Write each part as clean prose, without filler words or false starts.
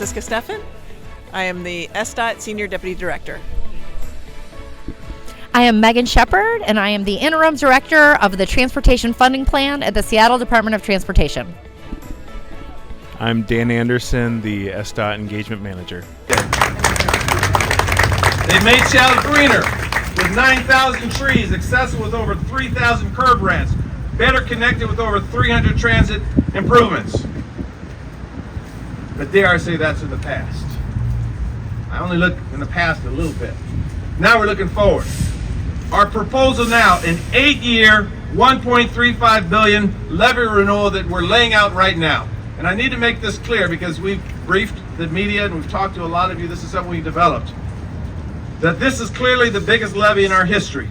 Francisca Steffen. I am the SDOT Senior Deputy Director. I am Meghan Shepard, and I am the Interim Director of the Transportation Funding Plan at the Seattle Department of Transportation. I'm Dan Anderson, the SDOT Engagement Manager. They made Seattle greener with 9,000 trees, accessible with over 3,000 curb ramps, better connected with over 300 transit improvements. But dare I say that's in the past. I only look in the past a little bit. Now we're looking forward. Our proposal now, an 8-year, $1.35 billion levy renewal that we're laying out right now. And I need to make this clear because we've briefed the media and we've talked to a lot of you. This is something we developed. That this is clearly the biggest levy in our history.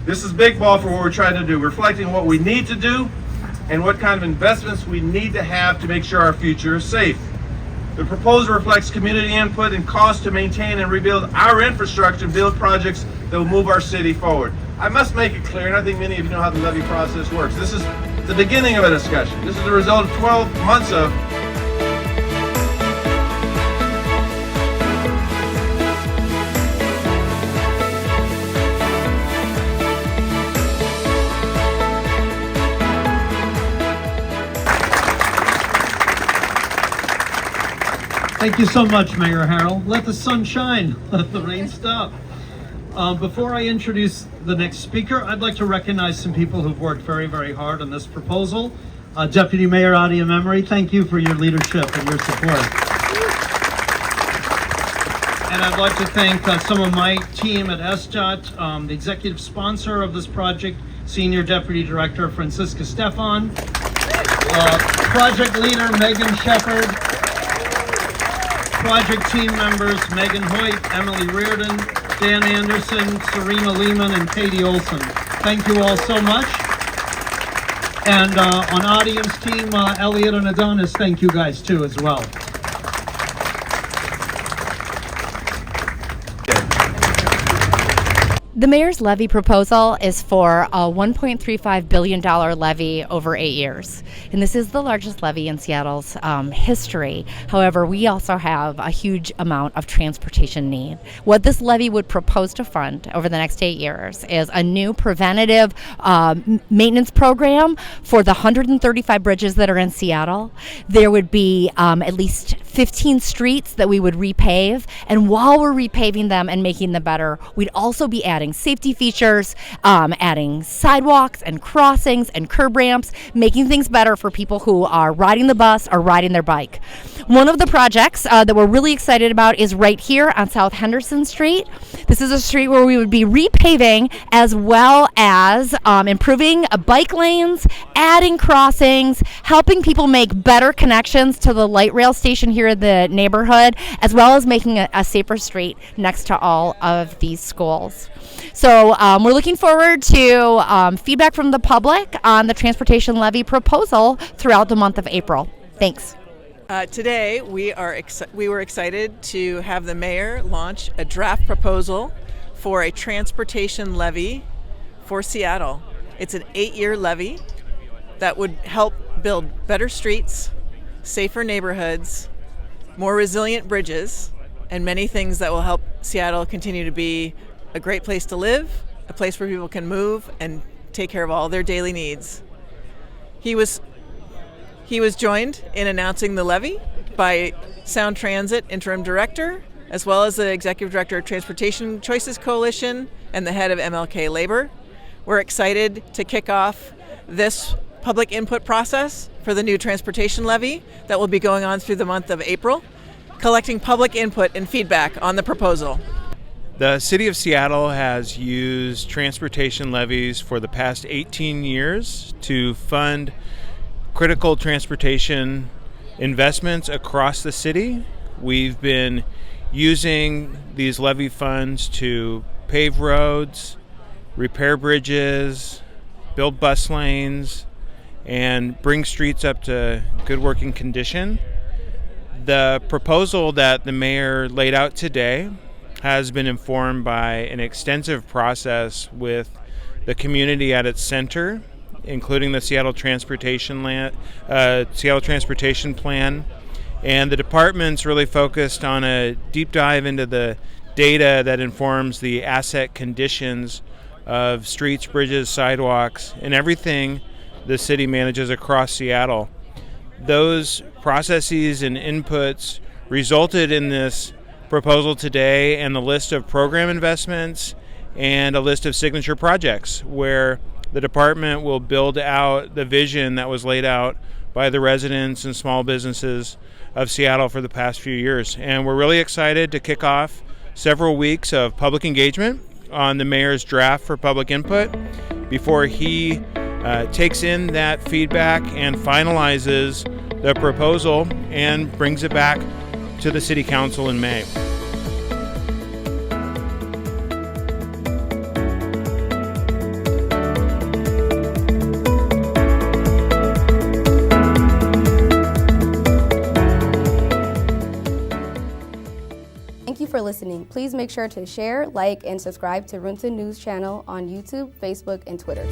This is big ball for what we're trying to do, reflecting what we need to do and what kind of investments we need to have to make sure our future is safe. The proposal reflects community input and cost to maintain and rebuild our infrastructure and build projects that will move our city forward. I must make it clear, and I think many of you know how the levy process works. This is the beginning of a discussion. This is the result of 12 months of Thank you so much, Mayor Harrell. Let the sun shine, let the rain stop. Before I introduce the next speaker, I'd like to recognize some people who've worked very, very hard on this proposal. Deputy Mayor Adia Memory, thank you for your leadership and your support. And I'd like to thank some of my team at SDOT, the executive sponsor of this project, Senior Deputy Director Francisca Steffen, project leader Meghan Shepard, project team members Megan Hoyt, Emily Reardon, Dan Anderson, Serena Lehman, and Katie Olson. Thank you all so much. And on audience team, Elliot and Adonis, thank you guys too as well. The mayor's levy proposal is for a $1.35 billion levy over 8 years. And this is the largest levy in Seattle's history. However, we also have a huge amount of transportation need. What this levy would propose to fund over the next 8 years is a new preventative maintenance program for the 135 bridges that are in Seattle. There would be at least 15 streets that we would repave. And while we're repaving them and making them better, we'd also be adding safety features, adding sidewalks and crossings and curb ramps, making things better for people who are riding the bus or riding their bike. One of the projects that we're really excited about is right here on South Henderson Street. This is a street where we would be repaving as well as improving bike lanes, adding crossings, helping people make better connections to the light rail station here in the neighborhood, as well as making a safer street next to all of these schools. So we're looking forward to feedback from the public on the transportation levy proposal throughout the month of April. Thanks. Today we were excited to have the mayor launch a draft proposal for a transportation levy for Seattle. It's an 8-year levy that would help build better streets, safer neighborhoods, more resilient bridges, and many things that will help Seattle continue to be a great place to live, a place where people can move and take care of all their daily needs. He was joined in announcing the levy by Sound Transit Interim Director, as well as the Executive Director of Transportation Choices Coalition and the head of MLK Labor. We're excited to kick off this public input process for the new transportation levy that will be going on through the month of April, collecting public input and feedback on the proposal. The City of Seattle has used transportation levies for the past 18 years to fund critical transportation investments across the city. We've been using these levy funds to pave roads, repair bridges, build bus lanes, and bring streets up to good working condition. The proposal that the mayor laid out today has been informed by an extensive process with the community at its center, including the Seattle Transportation Plan And the department's really focused on a deep dive into the data that informs the asset conditions of streets, bridges, sidewalks, and everything the city manages across Seattle. Those processes and inputs resulted in this proposal today and the list of program investments and a list of signature projects where the department will build out the vision that was laid out by the residents and small businesses of Seattle for the past few years. And we're really excited to kick off several weeks of public engagement on the mayor's draft for public input before he takes in that feedback and finalizes the proposal and brings it back to the City Council in May. Thank you for listening. Please make sure to share, like, and subscribe to Runta News channel on YouTube, Facebook, and Twitter.